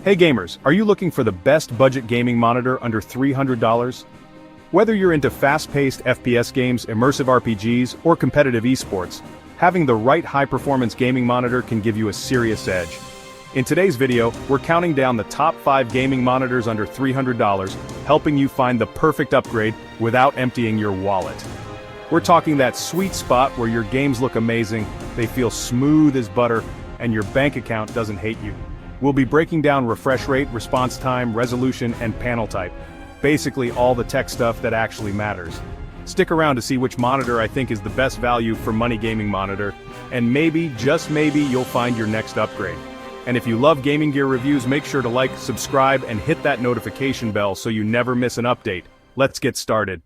Hey gamers, are you looking for the best budget gaming monitor under $300? Whether you're into fast-paced FPS games, immersive RPGs, or competitive esports, having the right high-performance gaming monitor can give you a serious edge. In today's video, we're counting down the top 5 gaming monitors under $300, helping you find the perfect upgrade without emptying your wallet. We're talking that sweet spot where your games look amazing, they feel smooth as butter, and your bank account doesn't hate you. We'll be breaking down refresh rate, response time, resolution, and panel type. Basically all the tech stuff that actually matters. Stick around to see which monitor I think is the best value for money gaming monitor, and maybe, just maybe, you'll find your next upgrade. And if you love gaming gear reviews, make sure to like, subscribe, and hit that notification bell so you never miss an update. Let's get started.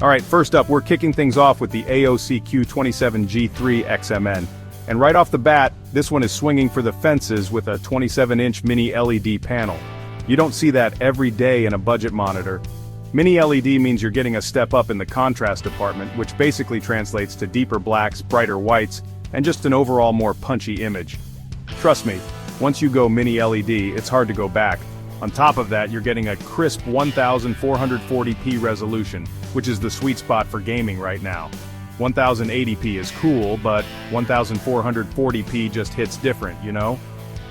Alright, first up, we're kicking things off with the AOC Q27G3 XMN. And right off the bat, this one is swinging for the fences with a 27-inch mini LED panel. You don't see that every day in a budget monitor. Mini LED means you're getting a step up in the contrast department, which basically translates to deeper blacks, brighter whites, and just an overall more punchy image. Trust me, once you go mini LED, it's hard to go back. On top of that, you're getting a crisp 1440p resolution, which is the sweet spot for gaming right now. 1080p is cool, but 1440p just hits different, you know?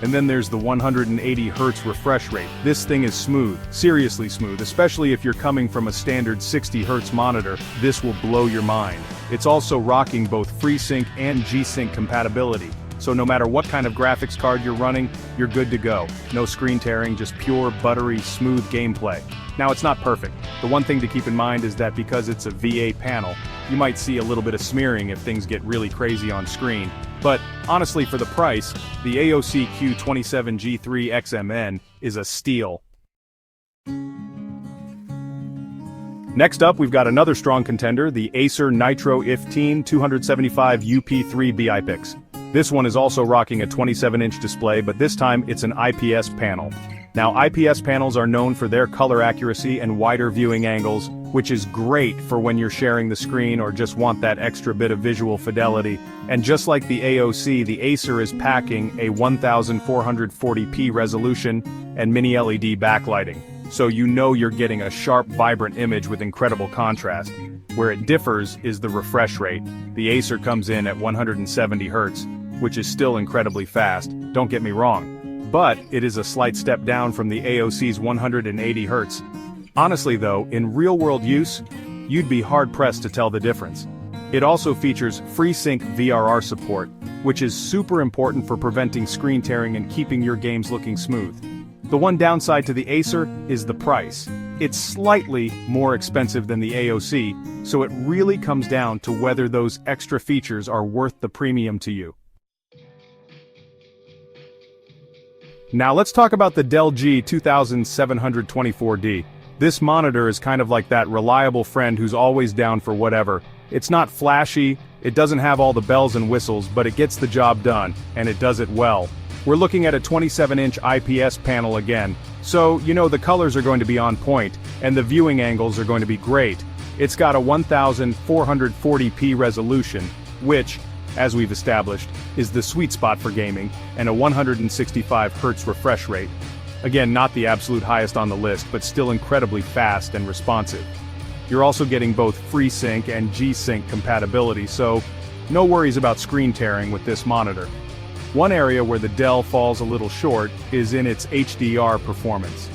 And then there's the 180Hz refresh rate. This thing is smooth, seriously smooth, especially if you're coming from a standard 60Hz monitor, this will blow your mind. It's also rocking both FreeSync and G-Sync compatibility, so no matter what kind of graphics card you're running, you're good to go. No screen tearing, just pure, buttery, smooth gameplay. Now it's not perfect. The one thing to keep in mind is that because it's a VA panel, you might see a little bit of smearing if things get really crazy on screen. But honestly, for the price, the AOC Q27G3 XMN is a steal. Next up, we've got another strong contender, the Acer Nitro 275 UP3 BIPIX. This one is also rocking a 27-inch display, but this time it's an IPS panel. Now, IPS panels are known for their color accuracy and wider viewing angles, which is great for when you're sharing the screen or just want that extra bit of visual fidelity. And just like the AOC, the Acer is packing a 1440p resolution and mini LED backlighting. So you know you're getting a sharp, vibrant image with incredible contrast. Where it differs is the refresh rate. The Acer comes in at 170Hz, which is still incredibly fast, don't get me wrong. But it is a slight step down from the AOC's 180Hz. Honestly though, in real-world use, you'd be hard-pressed to tell the difference. It also features FreeSync VRR support, which is super important for preventing screen tearing and keeping your games looking smooth. The one downside to the Acer is the price. It's slightly more expensive than the AOC, so it really comes down to whether those extra features are worth the premium to you. Now let's talk about the Dell G2724D. This monitor is kind of like that reliable friend who's always down for whatever. It's not flashy, it doesn't have all the bells and whistles, but it gets the job done, and it does it well. We're looking at a 27-inch IPS panel again, so you know the colors are going to be on point, and the viewing angles are going to be great. It's got a 1440p resolution, which, as we've established, is the sweet spot for gaming, and a 165Hz refresh rate. Again, not the absolute highest on the list, but still incredibly fast and responsive. You're also getting both FreeSync and G-Sync compatibility, so no worries about screen tearing with this monitor. One area where the Dell falls a little short is in its HDR performance.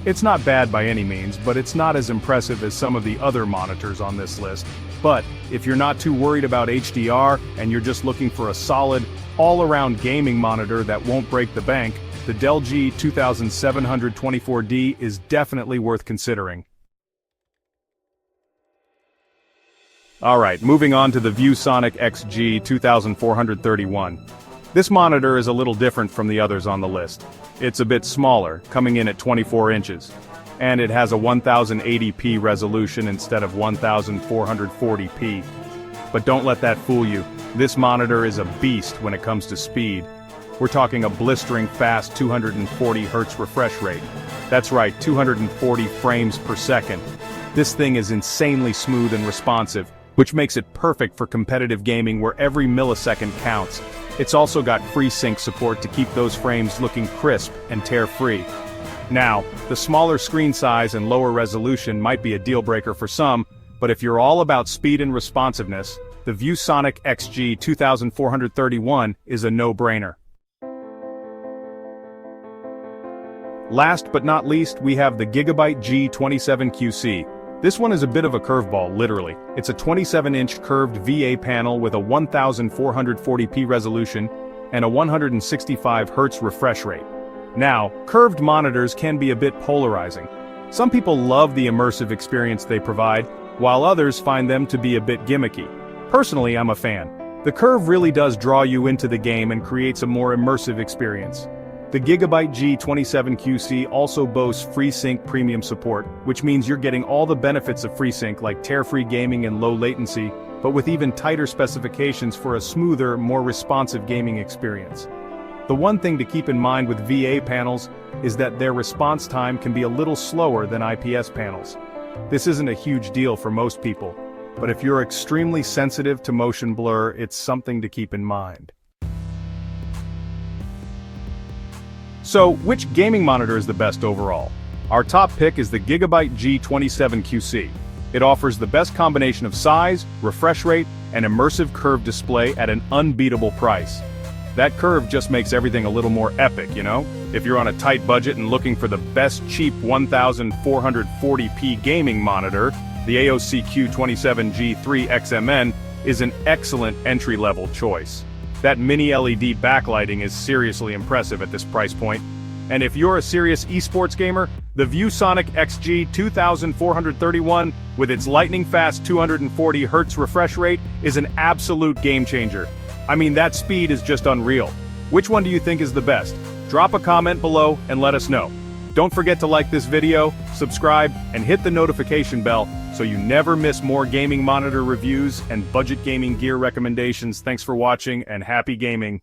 It's not bad by any means, but it's not as impressive as some of the other monitors on this list. But if you're not too worried about HDR and you're just looking for a solid, all-around gaming monitor that won't break the bank, the Dell G2724D is definitely worth considering. Alright, moving on to the ViewSonic XG2431. This monitor is a little different from the others on the list. It's a bit smaller, coming in at 24 inches. And it has a 1080p resolution instead of 1440p. But don't let that fool you. This monitor is a beast when it comes to speed. We're talking a blistering fast 240Hz refresh rate. That's right, 240 frames per second. This thing is insanely smooth and responsive, which makes it perfect for competitive gaming where every millisecond counts. It's also got FreeSync support to keep those frames looking crisp and tear-free. Now, the smaller screen size and lower resolution might be a deal breaker for some, but if you're all about speed and responsiveness, the ViewSonic XG 2431 is a no-brainer. Last but not least, we have the Gigabyte G27QC. This one is a bit of a curveball, literally. It's a 27-inch curved VA panel with a 1440p resolution and a 165Hz refresh rate. Now, curved monitors can be a bit polarizing. Some people love the immersive experience they provide, while others find them to be a bit gimmicky. Personally, I'm a fan. The curve really does draw you into the game and creates a more immersive experience. The Gigabyte G27QC also boasts FreeSync premium support, which means you're getting all the benefits of FreeSync like tear-free gaming and low latency, but with even tighter specifications for a smoother, more responsive gaming experience. The one thing to keep in mind with VA panels is that their response time can be a little slower than IPS panels. This isn't a huge deal for most people, but if you're extremely sensitive to motion blur, it's something to keep in mind. So, which gaming monitor is the best overall? Our top pick is the Gigabyte G27QC. It offers the best combination of size, refresh rate, and immersive curved display at an unbeatable price. That curve just makes everything a little more epic, you know? If you're on a tight budget and looking for the best cheap 1440p gaming monitor, the AOC Q27G3 XMN is an excellent entry-level choice. That mini LED backlighting is seriously impressive at this price point. And if you're a serious esports gamer, the ViewSonic XG 2431 with its lightning-fast 240Hz refresh rate is an absolute game-changer. I mean, that speed is just unreal. Which one do you think is the best? Drop a comment below and let us know. Don't forget to like this video, subscribe, and hit the notification bell so you never miss more gaming monitor reviews and budget gaming gear recommendations. Thanks for watching and happy gaming.